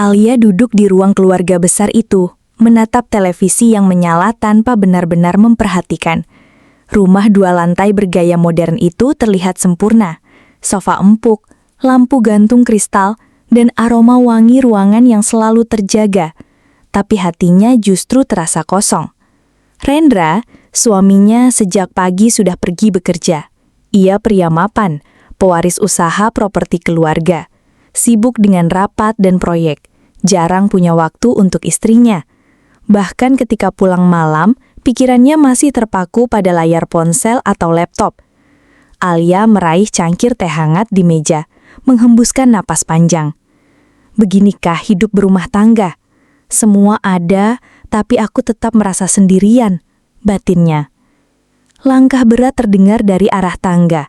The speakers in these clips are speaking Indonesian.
Alia duduk di ruang keluarga besar itu, menatap televisi yang menyala tanpa benar-benar memperhatikan. Rumah 2 lantai bergaya modern itu terlihat sempurna. Sofa empuk, lampu gantung kristal, dan aroma wangi ruangan yang selalu terjaga. Tapi hatinya justru terasa kosong. Rendra, suaminya sejak pagi sudah pergi bekerja. Ia pria mapan, pewaris usaha properti keluarga. Sibuk dengan rapat dan proyek, jarang punya waktu untuk istrinya. Bahkan ketika pulang malam, pikirannya masih terpaku pada layar ponsel atau laptop. Alia meraih cangkir teh hangat di meja, menghembuskan napas panjang. Beginikah hidup berumah tangga? Semua ada, tapi aku tetap merasa sendirian, batinnya. Langkah berat terdengar dari arah tangga.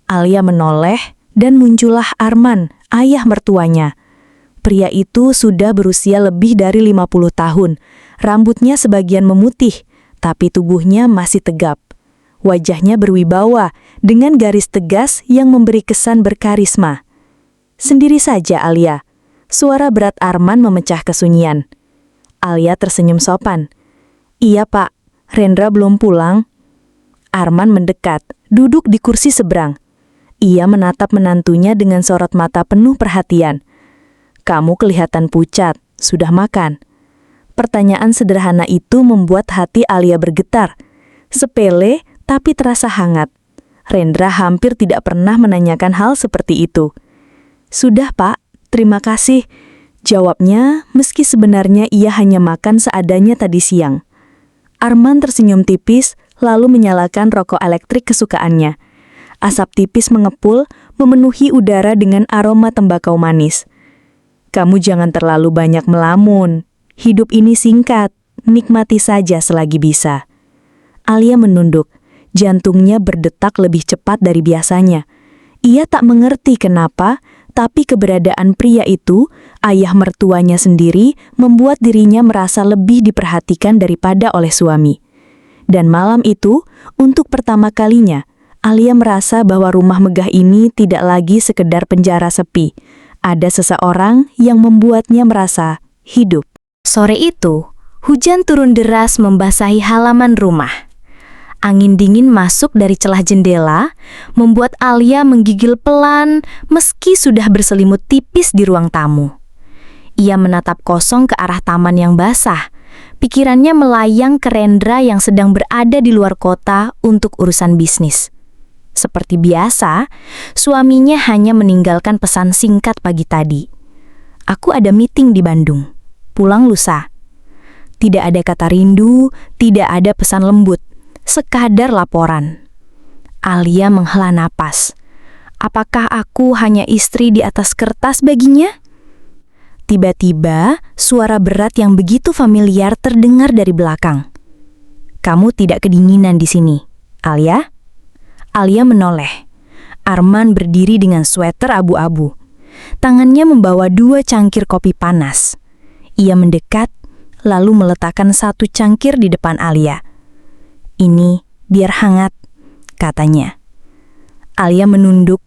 Alia menoleh dan muncullah Arman, ayah mertuanya. Pria itu sudah berusia lebih dari 50 tahun. Rambutnya sebagian memutih, tapi tubuhnya masih tegap. Wajahnya berwibawa dengan garis tegas yang memberi kesan berkarisma. Sendiri saja Alia. Suara berat Arman memecah kesunyian. Alia tersenyum sopan. Iya pak, Rendra belum pulang. Arman mendekat, duduk di kursi seberang. Ia menatap menantunya dengan sorot mata penuh perhatian. Kamu kelihatan pucat, sudah makan? Pertanyaan sederhana itu membuat hati Alia bergetar. Sepele, tapi terasa hangat. Rendra hampir tidak pernah menanyakan hal seperti itu. Sudah pak, terima kasih. Jawabnya, meski sebenarnya ia hanya makan seadanya tadi siang. Arman tersenyum tipis, lalu menyalakan rokok elektrik kesukaannya. Asap tipis mengepul, memenuhi udara dengan aroma tembakau manis. Kamu jangan terlalu banyak melamun. Hidup ini singkat, nikmati saja selagi bisa. Alia menunduk, jantungnya berdetak lebih cepat dari biasanya. Ia tak mengerti kenapa, tapi keberadaan pria itu, ayah mertuanya sendiri, membuat dirinya merasa lebih diperhatikan daripada oleh suami. Dan malam itu, untuk pertama kalinya, Alia merasa bahwa rumah megah ini tidak lagi sekedar penjara sepi. Ada seseorang yang membuatnya merasa hidup. Sore itu, hujan turun deras membasahi halaman rumah. Angin dingin masuk dari celah jendela, membuat Alia menggigil pelan meski sudah berselimut tipis di ruang tamu. Ia menatap kosong ke arah taman yang basah. Pikirannya melayang ke Rendra yang sedang berada di luar kota untuk urusan bisnis. Seperti biasa, suaminya hanya meninggalkan pesan singkat pagi tadi. Aku ada meeting di Bandung. Pulang lusa. Tidak ada kata rindu, tidak ada pesan lembut. Sekadar laporan. Alia menghela napas. Apakah aku hanya istri di atas kertas baginya? Tiba-tiba, suara berat yang begitu familiar terdengar dari belakang. Kamu tidak kedinginan di sini, Alia? Alia menoleh. Arman berdiri dengan sweater abu-abu. Tangannya membawa 2 cangkir kopi panas. Ia mendekat, lalu meletakkan 1 cangkir di depan Alia. Ini biar hangat, katanya. Alia menunduk,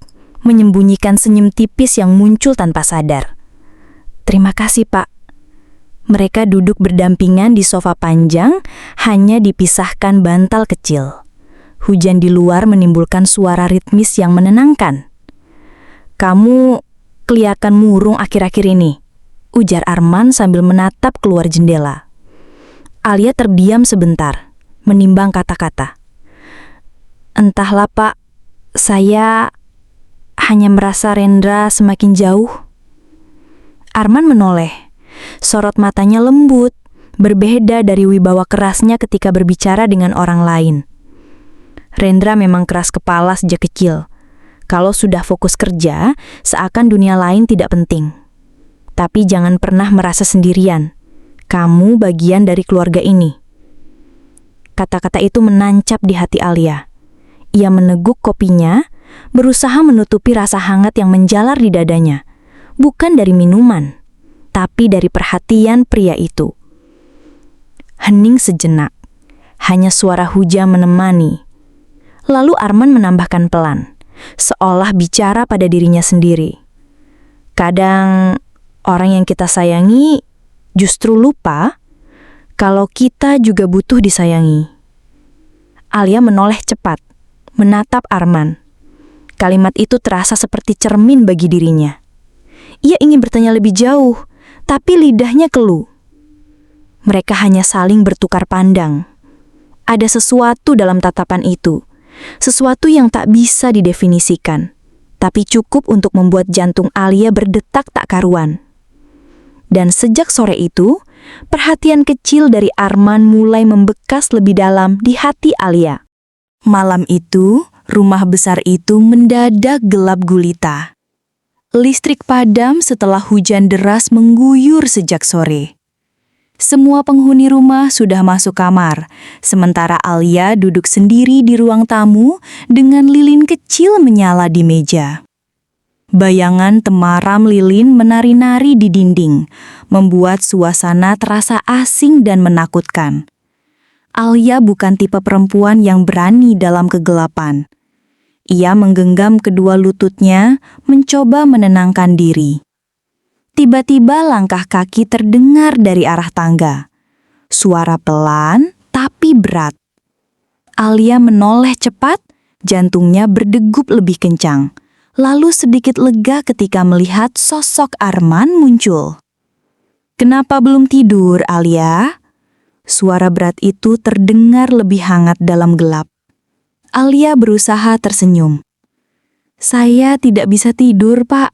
menyembunyikan senyum tipis yang muncul tanpa sadar. Terima kasih, Pak. Mereka duduk berdampingan di sofa panjang, hanya dipisahkan bantal kecil. Hujan di luar menimbulkan suara ritmis yang menenangkan. Kamu kelihatan murung akhir-akhir ini, ujar Arman sambil menatap keluar jendela. Alia terdiam sebentar, menimbang kata-kata. Entahlah, Pak, saya hanya merasa Rendra semakin jauh. Arman menoleh. Sorot matanya lembut, berbeda dari wibawa kerasnya ketika berbicara dengan orang lain. Rendra memang keras kepala sejak kecil. Kalau sudah fokus kerja, seakan dunia lain tidak penting. Tapi jangan pernah merasa sendirian. Kamu bagian dari keluarga ini. Kata-kata itu menancap di hati Alia. Ia meneguk kopinya, berusaha menutupi rasa hangat yang menjalar di dadanya. Bukan dari minuman, tapi dari perhatian pria itu. Hening sejenak, hanya suara hujan menemani. Lalu Arman menambahkan pelan, seolah bicara pada dirinya sendiri. Kadang Orang yang kita sayangi justru lupa kalau kita juga butuh disayangi. Alia menoleh cepat, menatap Arman. Kalimat itu terasa seperti cermin bagi dirinya. Ia ingin bertanya lebih jauh, tapi lidahnya keluh. Mereka hanya saling bertukar pandang. Ada sesuatu dalam tatapan itu, sesuatu yang tak bisa didefinisikan, tapi cukup untuk membuat jantung Alia berdetak tak karuan. Dan sejak sore itu, perhatian kecil dari Arman mulai membekas lebih dalam di hati Alia. Malam itu, rumah besar itu mendadak gelap gulita. Listrik padam setelah hujan deras mengguyur sejak sore. Semua penghuni rumah sudah masuk kamar, sementara Alia duduk sendiri di ruang tamu dengan lilin kecil menyala di meja. Bayangan temaram lilin menari-nari di dinding, membuat suasana terasa asing dan menakutkan. Alia bukan tipe perempuan yang berani dalam kegelapan. Ia menggenggam kedua lututnya, mencoba menenangkan diri. Tiba-tiba langkah kaki terdengar dari arah tangga. Suara pelan tapi berat. Alia menoleh cepat, jantungnya berdegup lebih kencang. Lalu sedikit lega ketika melihat sosok Arman muncul. "Kenapa belum tidur, Alia?" Suara berat itu terdengar lebih hangat dalam gelap. Alia berusaha tersenyum. "Saya tidak bisa tidur, Pak.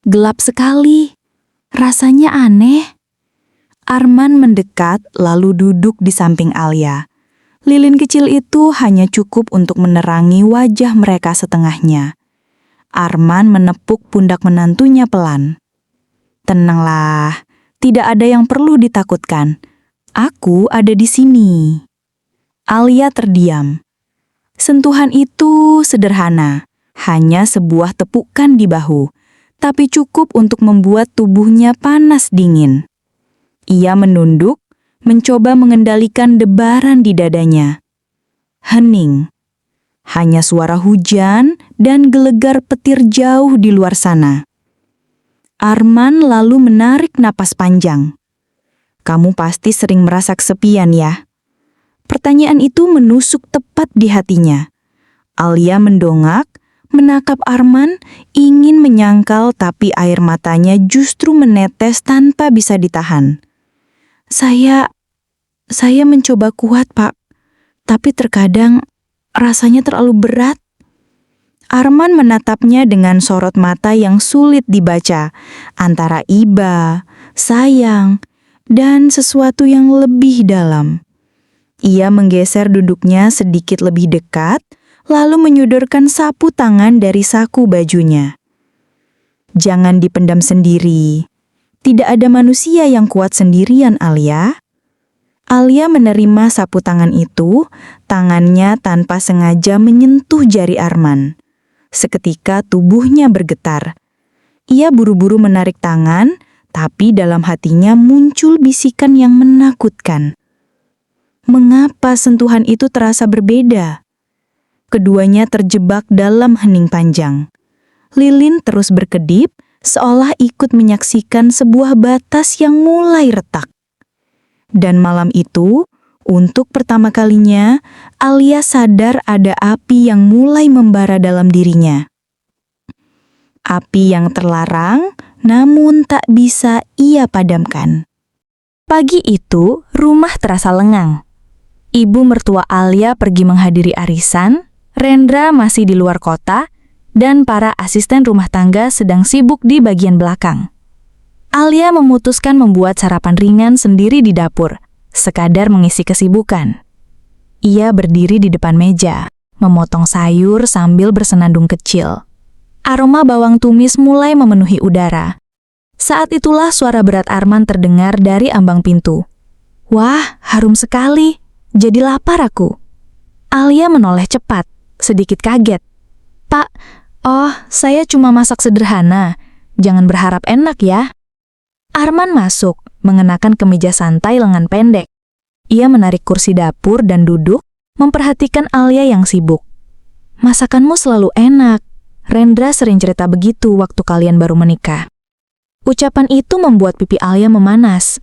Gelap sekali. Rasanya aneh." Arman mendekat lalu duduk di samping Alia. Lilin kecil itu hanya cukup untuk menerangi wajah mereka setengahnya. Arman menepuk pundak menantunya pelan. "Tenanglah, tidak ada yang perlu ditakutkan. Aku ada di sini." Alia terdiam. Sentuhan itu sederhana, hanya sebuah tepukan di bahu, tapi cukup untuk membuat tubuhnya panas dingin. Ia menunduk, mencoba mengendalikan debaran di dadanya. Hening. Hanya suara hujan dan gelegar petir jauh di luar sana. Arman lalu menarik napas panjang. "Kamu pasti sering merasa kesepian ya?" Pertanyaan itu menusuk tepat di hatinya. Alia mendongak, menatap Arman, ingin menyangkal tapi air matanya justru menetes tanpa bisa ditahan. Saya mencoba kuat, Pak. Tapi terkadang rasanya terlalu berat." Arman menatapnya dengan sorot mata yang sulit dibaca, antara iba, sayang, dan sesuatu yang lebih dalam. Ia menggeser duduknya sedikit lebih dekat, lalu menyodorkan sapu tangan dari saku bajunya. "Jangan dipendam sendiri. Tidak ada manusia yang kuat sendirian, Alia." Alia menerima sapu tangan itu, tangannya tanpa sengaja menyentuh jari Arman. Seketika tubuhnya bergetar. Ia buru-buru menarik tangan, tapi dalam hatinya muncul bisikan yang menakutkan. Mengapa sentuhan itu terasa berbeda? Keduanya terjebak dalam hening panjang. Lilin terus berkedip, seolah ikut menyaksikan sebuah batas yang mulai retak. Dan malam itu, untuk pertama kalinya, Alia sadar ada api yang mulai membara dalam dirinya. Api yang terlarang, namun tak bisa ia padamkan. Pagi itu, rumah terasa lengang. Ibu mertua Alia pergi menghadiri arisan, Rendra masih di luar kota, dan para asisten rumah tangga sedang sibuk di bagian belakang. Alia memutuskan membuat sarapan ringan sendiri di dapur, sekadar mengisi kesibukan. Ia berdiri di depan meja, memotong sayur sambil bersenandung kecil. Aroma bawang tumis mulai memenuhi udara. Saat itulah suara berat Arman terdengar dari ambang pintu. "Wah, harum sekali. Jadi lapar aku." Alia menoleh cepat, sedikit kaget. "Pak, saya cuma masak sederhana. Jangan berharap enak ya." Arman masuk, mengenakan kemeja santai lengan pendek. Ia menarik kursi dapur dan duduk, memperhatikan Alia yang sibuk. "Masakanmu selalu enak. Rendra sering cerita begitu waktu kalian baru menikah." Ucapan itu membuat pipi Alia memanas.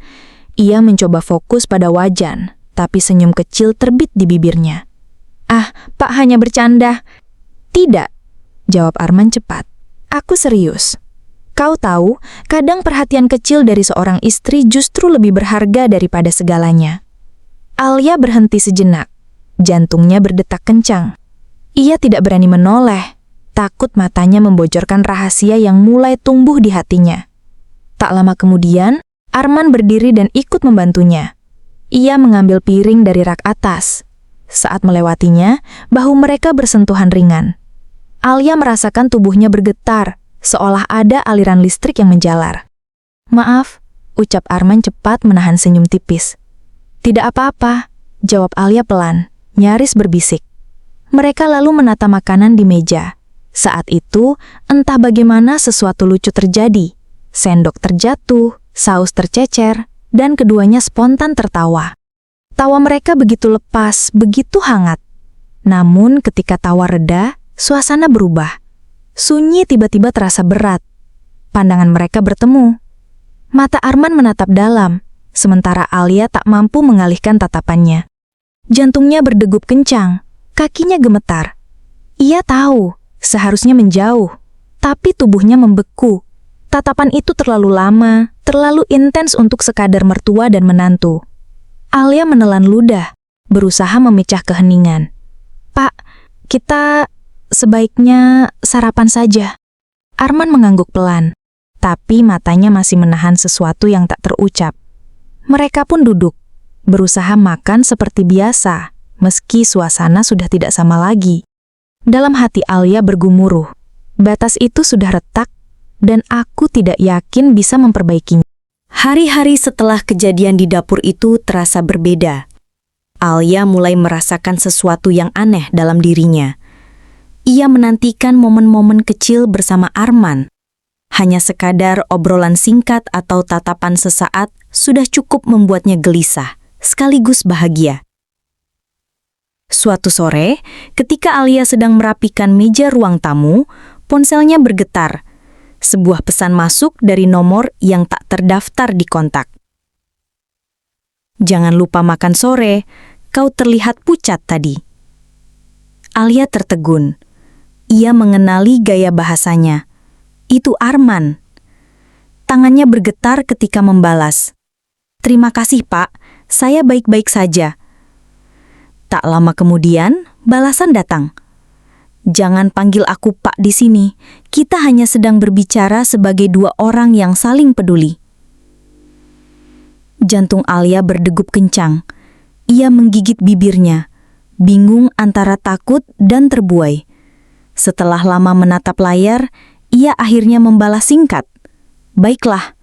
Ia mencoba fokus pada wajan, tapi senyum kecil terbit di bibirnya. "Ah, Pak hanya bercanda." "Tidak," jawab Arman cepat. "Aku serius. Kau tahu, kadang perhatian kecil dari seorang istri justru lebih berharga daripada segalanya." Alia berhenti sejenak. Jantungnya berdetak kencang. Ia tidak berani menoleh, takut matanya membocorkan rahasia yang mulai tumbuh di hatinya. Tak lama kemudian, Arman berdiri dan ikut membantunya. Ia mengambil piring dari rak atas. Saat melewatinya, bahu mereka bersentuhan ringan. Alia merasakan tubuhnya bergetar, seolah ada aliran listrik yang menjalar. "Maaf," ucap Arman cepat menahan senyum tipis. "Tidak apa-apa," jawab Alia pelan, nyaris berbisik. Mereka lalu menata makanan di meja. Saat itu, entah bagaimana sesuatu lucu terjadi. Sendok terjatuh, saus tercecer, dan keduanya spontan tertawa. Tawa mereka begitu lepas, begitu hangat. Namun ketika tawa reda, suasana berubah. Sunyi tiba-tiba terasa berat. Pandangan mereka bertemu. Mata Arman menatap dalam, sementara Alia tak mampu mengalihkan tatapannya. Jantungnya berdegup kencang, kakinya gemetar. Ia tahu, seharusnya menjauh, tapi tubuhnya membeku. Tatapan itu terlalu lama, terlalu intens untuk sekadar mertua dan menantu. Alia menelan ludah, berusaha memecah keheningan. "Pak, kita sebaiknya sarapan saja." Arman mengangguk pelan, tapi matanya masih menahan sesuatu yang tak terucap. Mereka pun duduk, berusaha makan seperti biasa, meski suasana sudah tidak sama lagi. Dalam hati Alia bergumuruh, batas itu sudah retak, dan aku tidak yakin bisa memperbaikinya. Hari-hari setelah kejadian di dapur itu terasa berbeda. Alia mulai merasakan sesuatu yang aneh dalam dirinya. Ia menantikan momen-momen kecil bersama Arman. Hanya sekadar obrolan singkat atau tatapan sesaat sudah cukup membuatnya gelisah, sekaligus bahagia. Suatu sore, ketika Alia sedang merapikan meja ruang tamu, ponselnya bergetar. Sebuah pesan masuk dari nomor yang tak terdaftar di kontak. "Jangan lupa makan sore, kau terlihat pucat tadi." Alia tertegun. Ia mengenali gaya bahasanya. Itu Arman. Tangannya bergetar ketika membalas. "Terima kasih, Pak. Saya baik-baik saja." Tak lama kemudian, balasan datang. "Jangan panggil aku Pak di sini. Kita hanya sedang berbicara sebagai dua orang yang saling peduli." Jantung Alia berdegup kencang. Ia menggigit bibirnya, bingung antara takut dan terbuai. Setelah lama menatap layar, ia akhirnya membalas singkat, "Baiklah."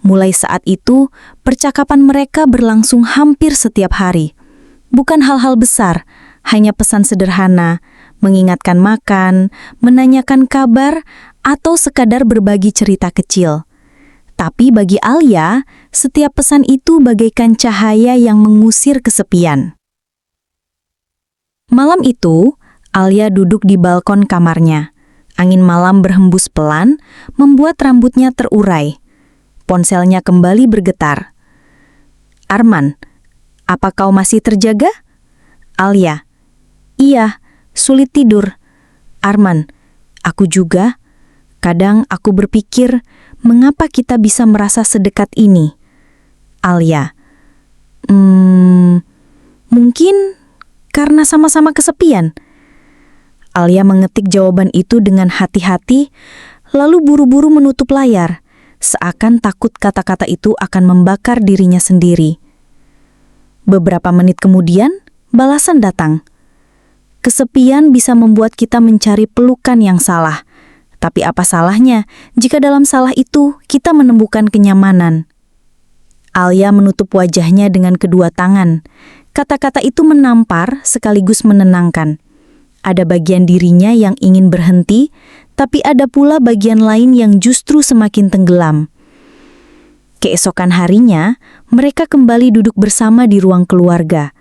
Mulai saat itu, percakapan mereka berlangsung hampir setiap hari. Bukan hal-hal besar, hanya pesan sederhana, mengingatkan makan, menanyakan kabar, atau sekadar berbagi cerita kecil. Tapi bagi Alia, setiap pesan itu bagaikan cahaya yang mengusir kesepian. Malam itu, Alia duduk di balkon kamarnya. Angin malam berhembus pelan, membuat rambutnya terurai. Ponselnya kembali bergetar. "Arman, apa kau masih terjaga?" Alia, "Iya, sulit tidur." Arman, "Aku juga. Kadang aku berpikir, mengapa kita bisa merasa sedekat ini?" Alia, Mungkin karena sama-sama kesepian." Alia mengetik jawaban itu dengan hati-hati, lalu buru-buru menutup layar, seakan takut kata-kata itu akan membakar dirinya sendiri. Beberapa menit kemudian, balasan datang. "Kesepian bisa membuat kita mencari pelukan yang salah. Tapi apa salahnya jika dalam salah itu kita menemukan kenyamanan?" Alia menutup wajahnya dengan kedua tangan. Kata-kata itu menampar sekaligus menenangkan. Ada bagian dirinya yang ingin berhenti, tapi ada pula bagian lain yang justru semakin tenggelam. Keesokan harinya, mereka kembali duduk bersama di ruang keluarga.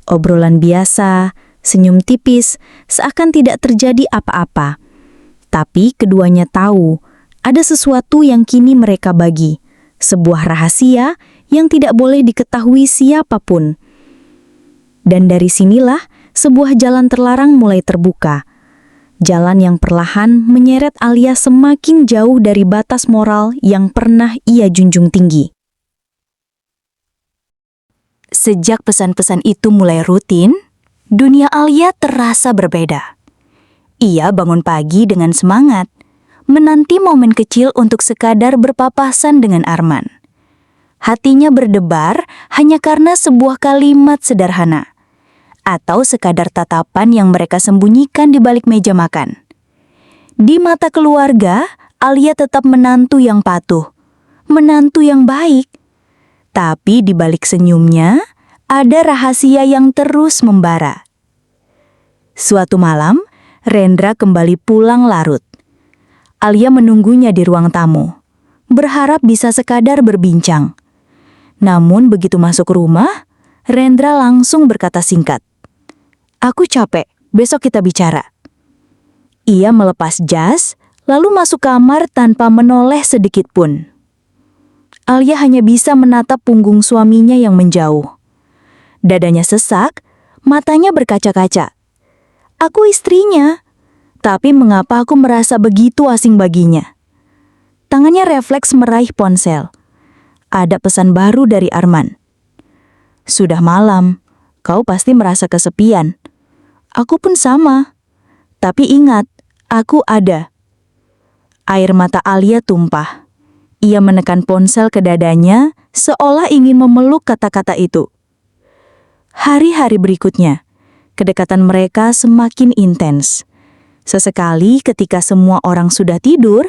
Obrolan biasa, senyum tipis, seakan tidak terjadi apa-apa. Tapi keduanya tahu, Ada sesuatu yang kini mereka bagi, sebuah rahasia yang tidak boleh diketahui siapapun. Dan dari sinilah sebuah jalan terlarang mulai terbuka. Jalan yang perlahan menyeret Alia semakin jauh dari batas moral yang pernah ia junjung tinggi. Sejak pesan-pesan itu mulai rutin, dunia Alia terasa berbeda. Ia bangun pagi dengan semangat, menanti momen kecil untuk sekadar berpapasan dengan Arman. Hatinya berdebar hanya karena sebuah kalimat sederhana, atau sekadar tatapan yang mereka sembunyikan di balik meja makan. Di mata keluarga, Alia tetap menantu yang patuh, menantu yang baik. Tapi di balik senyumnya, ada rahasia yang terus membara. Suatu malam, Rendra kembali pulang larut. Alia menunggunya di ruang tamu, berharap bisa sekadar berbincang. Namun begitu masuk rumah, Rendra langsung berkata singkat, "Aku capek, besok kita bicara." Ia melepas jas, lalu masuk kamar tanpa menoleh sedikit pun. Alia hanya bisa menatap punggung suaminya yang menjauh. Dadanya sesak, matanya berkaca-kaca. "Aku istrinya, tapi mengapa aku merasa begitu asing baginya?" Tangannya refleks meraih ponsel. Ada pesan baru dari Arman. "Sudah malam, kau pasti merasa kesepian. Aku pun sama. Tapi ingat, aku ada." Air mata Alia tumpah. Ia menekan ponsel ke dadanya, seolah ingin memeluk kata-kata itu. Hari-hari berikutnya, kedekatan mereka semakin intens. Sesekali ketika semua orang sudah tidur,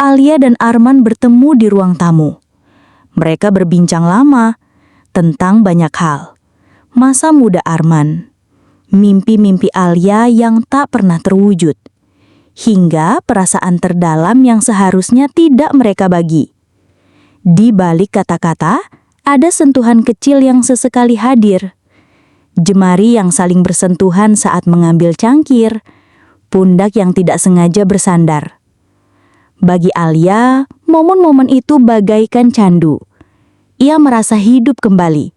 Alia dan Arman bertemu di ruang tamu. Mereka berbincang lama tentang banyak hal. Masa muda Arman, mimpi-mimpi Alia yang tak pernah terwujud, hingga perasaan terdalam yang seharusnya tidak mereka bagi. Di balik kata-kata, ada sentuhan kecil yang sesekali hadir. Jemari yang saling bersentuhan saat mengambil cangkir, pundak yang tidak sengaja bersandar. Bagi Alia, momen-momen itu bagaikan candu. Ia merasa hidup kembali.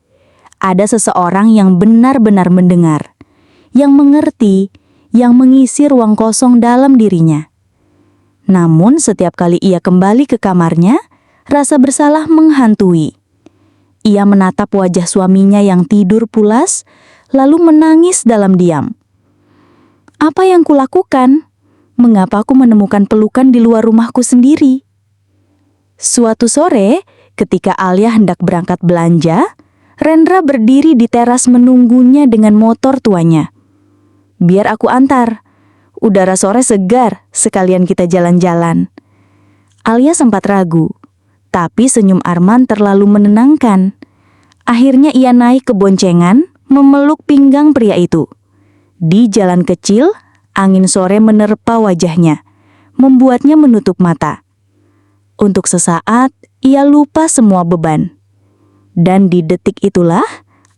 Ada seseorang yang benar-benar mendengar, yang mengerti, yang mengisi ruang kosong dalam dirinya. Namun setiap kali ia kembali ke kamarnya, rasa bersalah menghantui. Ia menatap wajah suaminya yang tidur pulas, lalu menangis dalam diam. "Apa yang kulakukan? Mengapa aku menemukan pelukan di luar rumahku sendiri?" Suatu sore, ketika Alia hendak berangkat belanja, Rendra berdiri di teras menunggunya dengan motor tuanya. "Biar aku antar. Udara sore segar, sekalian kita jalan-jalan." Alia sempat ragu, tapi senyum Arman terlalu menenangkan. Akhirnya ia naik ke boncengan, memeluk pinggang pria itu. Di jalan kecil, angin sore menerpa wajahnya, membuatnya menutup mata. Untuk sesaat, ia lupa semua beban. Dan di detik itulah,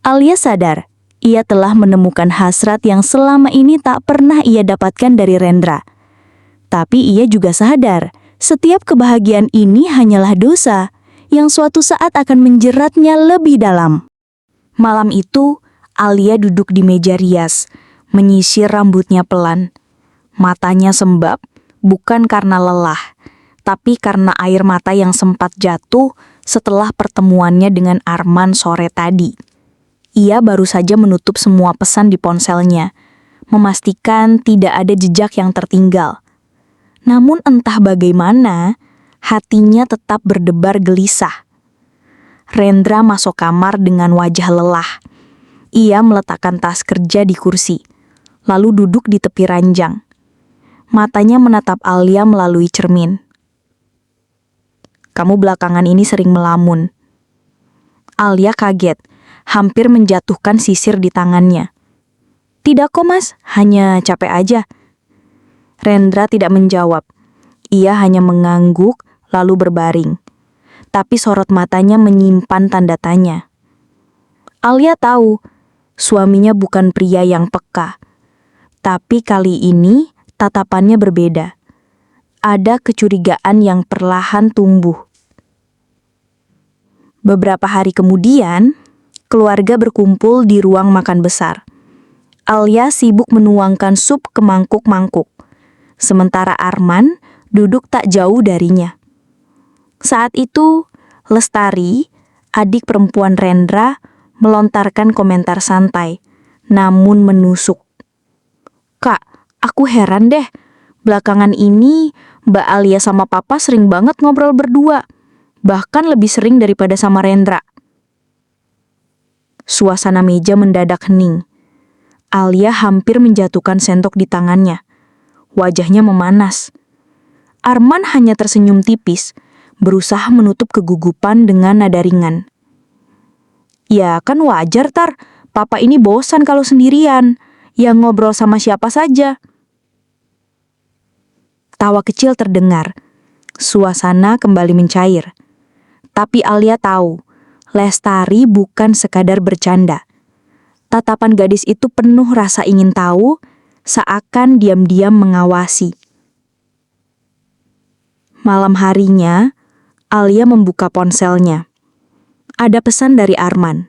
Alia sadar, ia telah menemukan hasrat yang selama ini tak pernah ia dapatkan dari Rendra. Tapi ia juga sadar, setiap kebahagiaan ini hanyalah dosa, yang suatu saat akan menjeratnya lebih dalam. Malam itu, Alia duduk di meja rias, menyisir rambutnya pelan. Matanya sembab, bukan karena lelah, tapi karena air mata yang sempat jatuh setelah pertemuannya dengan Arman sore tadi. Ia baru saja menutup semua pesan di ponselnya, memastikan tidak ada jejak yang tertinggal. Namun entah bagaimana, hatinya tetap berdebar gelisah. Rendra masuk kamar dengan wajah lelah. Ia meletakkan tas kerja di kursi, lalu duduk di tepi ranjang. Matanya menatap Alia melalui cermin. "Kamu belakangan ini sering melamun." Alia kaget, hampir menjatuhkan sisir di tangannya. "Tidak kok mas, hanya capek aja." Rendra tidak menjawab. Ia hanya mengangguk lalu berbaring. Tapi sorot matanya menyimpan tanda tanya. Alia tahu, suaminya bukan pria yang peka. Tapi kali ini tatapannya berbeda. ada kecurigaan yang perlahan tumbuh. Beberapa hari kemudian, keluarga berkumpul di ruang makan besar. Alia sibuk menuangkan sup ke mangkuk-mangkuk, sementara Arman duduk tak jauh darinya. Saat itu, Lestari, adik perempuan Rendra, melontarkan komentar santai, namun menusuk. "Kak, aku heran deh. Belakangan ini, Mbak Alia sama Papa sering banget ngobrol berdua. Bahkan lebih sering daripada sama Rendra." Suasana meja mendadak hening. Alia hampir menjatuhkan sendok di tangannya. Wajahnya memanas. Arman hanya tersenyum tipis, berusaha menutup kegugupan dengan nada ringan. "Ya kan wajar, Tar. Papa ini bosan kalau sendirian. Ya ngobrol sama siapa saja." Tawa kecil terdengar. Suasana kembali mencair. Tapi Alia tahu, Lestari bukan sekadar bercanda. Tatapan gadis itu penuh rasa ingin tahu, seakan diam-diam mengawasi. Malam harinya, Alia membuka ponselnya. Ada pesan dari Arman.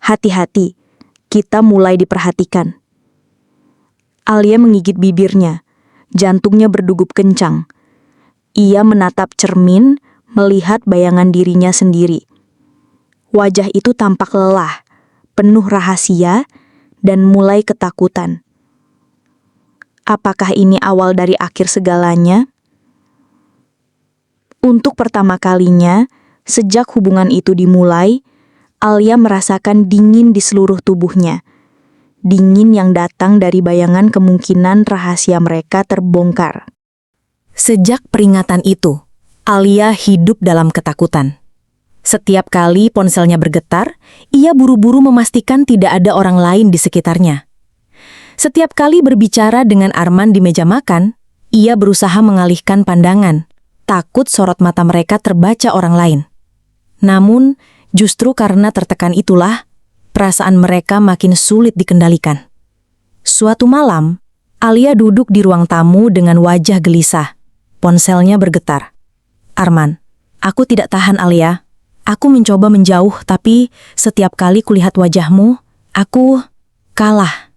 "Hati-hati, kita mulai diperhatikan." Alia menggigit bibirnya, jantungnya berdegup kencang. Ia menatap cermin, melihat bayangan dirinya sendiri. Wajah itu tampak lelah, penuh rahasia, dan mulai ketakutan. Apakah ini awal dari akhir segalanya? Untuk pertama kalinya, sejak hubungan itu dimulai, Alia merasakan dingin di seluruh tubuhnya. Dingin yang datang dari bayangan kemungkinan rahasia mereka terbongkar. Sejak peringatan itu, Alia hidup dalam ketakutan. Setiap kali ponselnya bergetar, ia buru-buru memastikan tidak ada orang lain di sekitarnya. Setiap kali berbicara dengan Arman di meja makan, ia berusaha mengalihkan pandangan, takut sorot mata mereka terbaca orang lain. Namun, justru karena tertekan itulah, perasaan mereka makin sulit dikendalikan. Suatu malam, Alia duduk di ruang tamu dengan wajah gelisah. Ponselnya bergetar. "Arman, aku tidak tahan, Alia. Aku mencoba menjauh, tapi setiap kali kulihat wajahmu, aku kalah."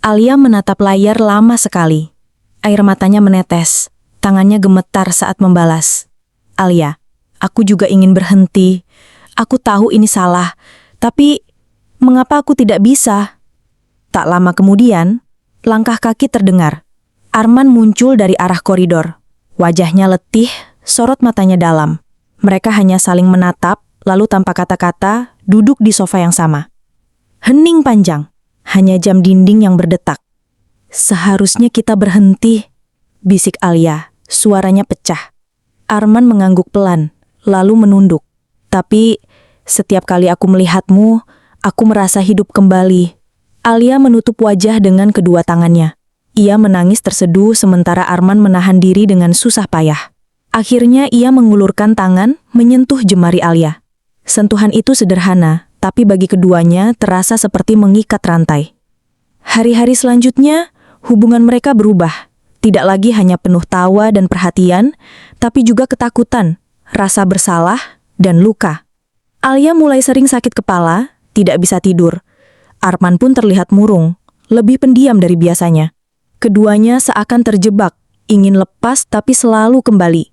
Alia menatap layar lama sekali. Air matanya menetes, tangannya gemetar saat membalas. "Alia, aku juga ingin berhenti. Aku tahu ini salah, tapi mengapa aku tidak bisa?" Tak lama kemudian, langkah kaki terdengar. Arman muncul dari arah koridor. Wajahnya letih, sorot matanya dalam. Mereka hanya saling menatap, lalu tanpa kata-kata, duduk di sofa yang sama. Hening panjang, hanya jam dinding yang berdetak. "Seharusnya kita berhenti," bisik Alia, suaranya pecah. Arman mengangguk pelan, lalu menunduk. "Tapi, setiap kali aku melihatmu, aku merasa hidup kembali." Alia menutup wajah dengan kedua tangannya. Ia menangis terseduh sementara Arman menahan diri dengan susah payah. Akhirnya ia mengulurkan tangan, menyentuh jemari Alia. Sentuhan itu sederhana, tapi bagi keduanya terasa seperti mengikat rantai. Hari-hari selanjutnya, hubungan mereka berubah. Tidak lagi hanya penuh tawa dan perhatian, tapi juga ketakutan, rasa bersalah, dan luka. Alia mulai sering sakit kepala, tidak bisa tidur. Arman pun terlihat murung, lebih pendiam dari biasanya. Keduanya seakan terjebak, ingin lepas tapi selalu kembali.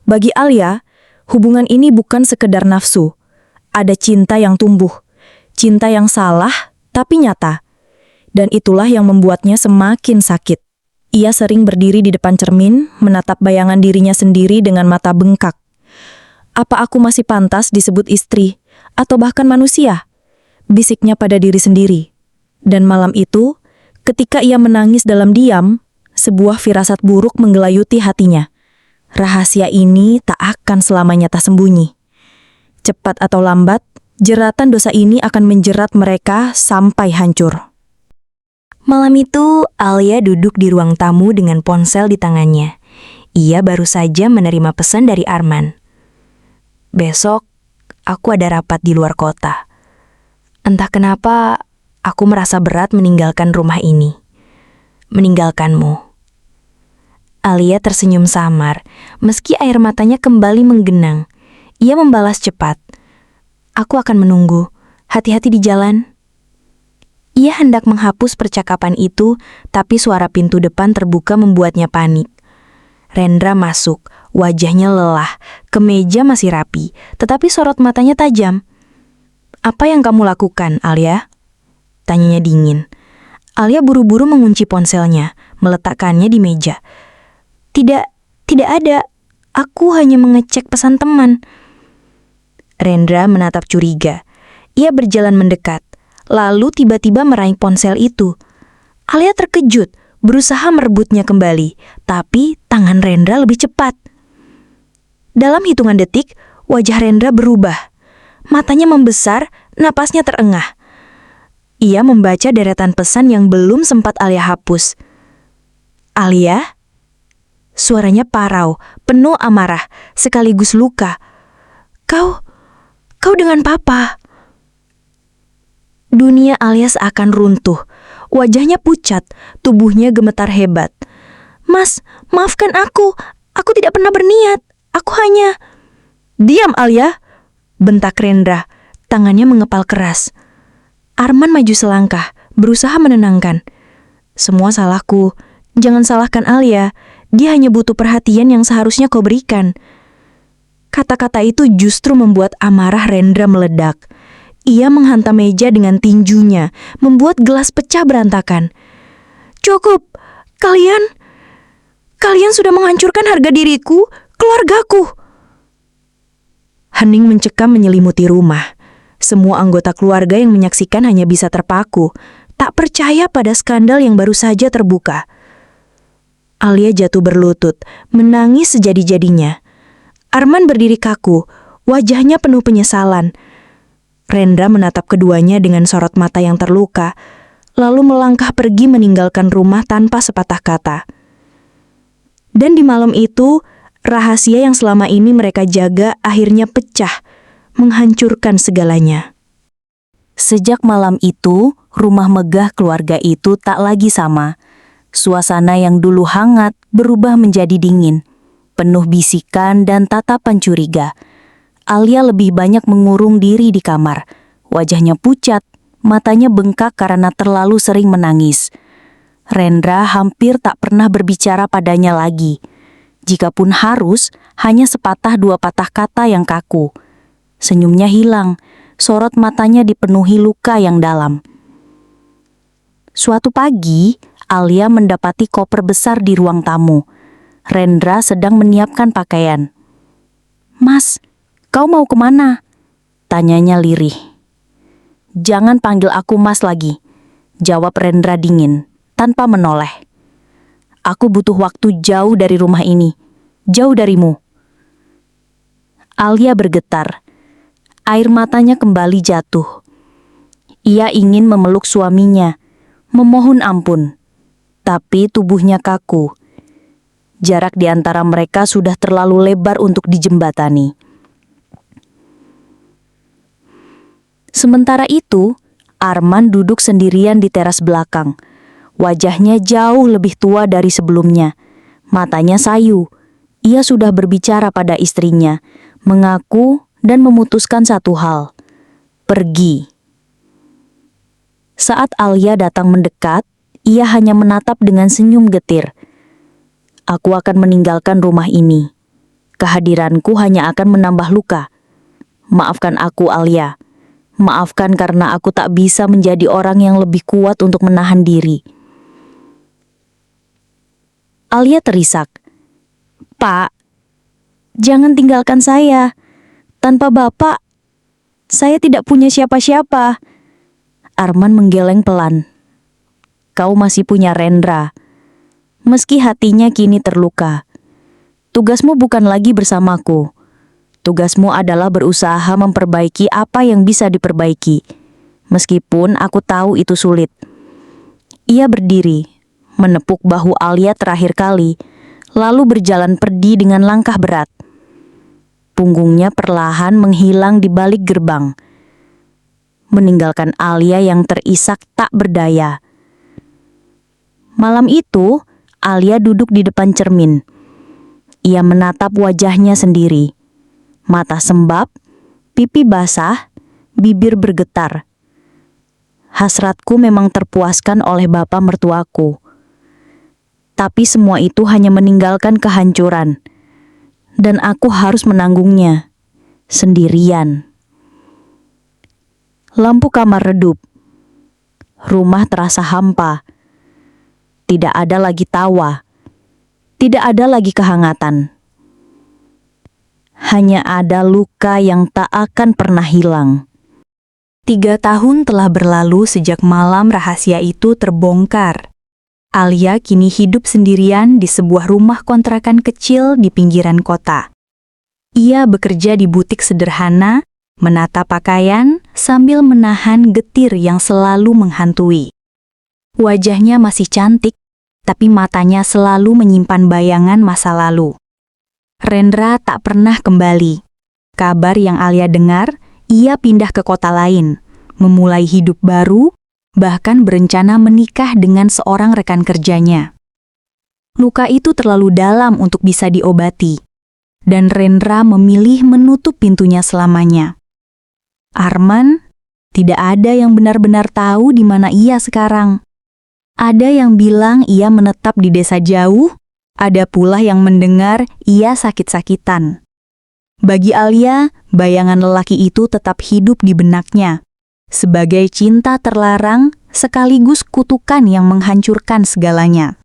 Bagi Alia, hubungan ini bukan sekedar nafsu. Ada cinta yang tumbuh, cinta yang salah tapi nyata. Dan itulah yang membuatnya semakin sakit. Ia sering berdiri di depan cermin, menatap bayangan dirinya sendiri dengan mata bengkak. "Apa aku masih pantas disebut istri, atau bahkan manusia?" bisiknya pada diri sendiri. Dan malam itu, ketika ia menangis dalam diam, sebuah firasat buruk menggelayuti hatinya. Rahasia ini tak akan selamanya tersembunyi. Cepat atau lambat, jeratan dosa ini akan menjerat mereka sampai hancur. Malam itu, Alia duduk di ruang tamu dengan ponsel di tangannya. Ia baru saja menerima pesan dari Arman. "Besok, aku ada rapat di luar kota. Entah kenapa, aku merasa berat meninggalkan rumah ini. Meninggalkanmu." Alia tersenyum samar, meski air matanya kembali menggenang. Ia membalas cepat. Aku akan menunggu. Hati-hati di jalan. Ia hendak menghapus percakapan itu, tapi suara pintu depan terbuka membuatnya panik. Rendra masuk, wajahnya lelah, kemeja masih rapi, tetapi sorot matanya tajam. Apa yang kamu lakukan, Alia? Tanyanya dingin. Alia buru-buru mengunci ponselnya, meletakkannya di meja. Tidak ada. Aku hanya mengecek pesan teman. Rendra menatap curiga. Ia berjalan mendekat, lalu tiba-tiba meraih ponsel itu. Alia terkejut, berusaha merebutnya kembali, tapi tangan Rendra lebih cepat. Dalam hitungan detik, wajah Rendra berubah. Matanya membesar, napasnya terengah. Ia membaca deretan pesan yang belum sempat Alia hapus. Alia? Suaranya parau, penuh amarah, sekaligus luka. Kau dengan papa. Dunia Alia seakan runtuh. Wajahnya pucat, tubuhnya gemetar hebat. Mas, maafkan aku. Aku tidak pernah berniat. Aku hanya... Diam, Alia, bentak Rendra. Tangannya mengepal keras. Arman maju selangkah, berusaha menenangkan. Semua salahku. Jangan salahkan Alia. Dia hanya butuh perhatian yang seharusnya kau berikan. Kata-kata itu justru membuat amarah Rendra meledak. Ia menghantam meja dengan tinjunya, membuat gelas pecah berantakan. Cukup, kalian sudah menghancurkan harga diriku, keluargaku. Hening mencekam menyelimuti rumah. Semua anggota keluarga yang menyaksikan hanya bisa terpaku, tak percaya pada skandal yang baru saja terbuka. Alia jatuh berlutut, menangis sejadi-jadinya. Arman berdiri kaku, wajahnya penuh penyesalan. Rendra menatap keduanya dengan sorot mata yang terluka, lalu melangkah pergi meninggalkan rumah tanpa sepatah kata. Dan di malam itu, rahasia yang selama ini mereka jaga akhirnya pecah, menghancurkan segalanya. Sejak malam itu, rumah megah keluarga itu tak lagi sama. Suasana yang dulu hangat berubah menjadi dingin, penuh bisikan dan tatapan curiga. Alia lebih banyak mengurung diri di kamar. Wajahnya pucat, matanya bengkak karena terlalu sering menangis. Rendra hampir tak pernah berbicara padanya lagi. Jikapun harus, hanya sepatah dua patah kata yang kaku. Senyumnya hilang, sorot matanya dipenuhi luka yang dalam. Suatu pagi, Alia mendapati koper besar di ruang tamu. Rendra sedang menyiapkan pakaian. Mas, kau mau kemana? Tanyanya lirih. Jangan panggil aku Mas lagi, jawab Rendra dingin, tanpa menoleh. Aku butuh waktu jauh dari rumah ini, jauh darimu. Alia bergetar. Air matanya kembali jatuh. Ia ingin memeluk suaminya, memohon ampun. Tapi tubuhnya kaku. Jarak di antara mereka sudah terlalu lebar untuk dijembatani. Sementara itu, Arman duduk sendirian di teras belakang. Wajahnya jauh lebih tua dari sebelumnya. Matanya sayu. Ia sudah berbicara pada istrinya, mengaku dan memutuskan satu hal. Pergi. Saat Alia datang mendekat, ia hanya menatap dengan senyum getir. Aku akan meninggalkan rumah ini. Kehadiranku hanya akan menambah luka. Maafkan aku, Alia. Maafkan karena aku tak bisa menjadi orang yang lebih kuat untuk menahan diri. Alia terisak. Pak, jangan tinggalkan saya. Tanpa Bapak, saya tidak punya siapa-siapa. Arman menggeleng pelan. Kau masih punya Rendra. Meski hatinya kini terluka. Tugasmu bukan lagi bersamaku. Tugasmu adalah berusaha memperbaiki apa yang bisa diperbaiki. Meskipun aku tahu itu sulit. Ia berdiri, menepuk bahu Alia terakhir kali, lalu berjalan pergi dengan langkah berat. Punggungnya perlahan menghilang di balik gerbang, meninggalkan Alia yang terisak tak berdaya. Malam itu, Alia duduk di depan cermin. Ia menatap wajahnya sendiri. Mata sembab, pipi basah, bibir bergetar. Hasratku memang terpuaskan oleh bapak mertuaku. Tapi semua itu hanya meninggalkan kehancuran. Dan aku harus menanggungnya. Sendirian. Lampu kamar redup. Rumah terasa hampa. Tidak ada lagi tawa. Tidak ada lagi kehangatan. Hanya ada luka yang tak akan pernah hilang. 3 tahun telah berlalu sejak malam rahasia itu terbongkar. Alia kini hidup sendirian di sebuah rumah kontrakan kecil di pinggiran kota. Ia bekerja di butik sederhana, menata pakaian sambil menahan getir yang selalu menghantui. Wajahnya masih cantik, tapi matanya selalu menyimpan bayangan masa lalu. Rendra tak pernah kembali. Kabar yang Alia dengar, ia pindah ke kota lain, memulai hidup baru, bahkan berencana menikah dengan seorang rekan kerjanya. Luka itu terlalu dalam untuk bisa diobati, dan Rendra memilih menutup pintunya selamanya. Arman, tidak ada yang benar-benar tahu di mana ia sekarang. Ada yang bilang ia menetap di desa jauh, ada pula yang mendengar ia sakit-sakitan. Bagi Alia, bayangan lelaki itu tetap hidup di benaknya, sebagai cinta terlarang sekaligus kutukan yang menghancurkan segalanya.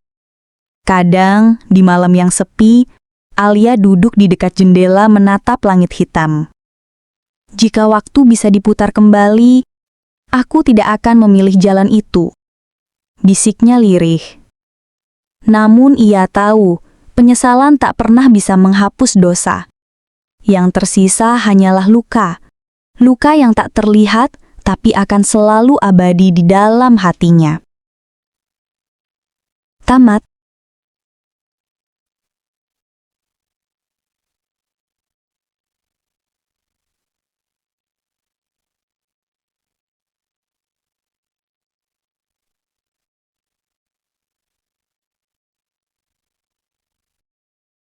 Kadang, di malam yang sepi, Alia duduk di dekat jendela menatap langit hitam. Jika waktu bisa diputar kembali, aku tidak akan memilih jalan itu. Bisiknya lirih. Namun ia tahu, penyesalan tak pernah bisa menghapus dosa. Yang tersisa hanyalah luka. Luka yang tak terlihat, tapi akan selalu abadi di dalam hatinya. Tamat.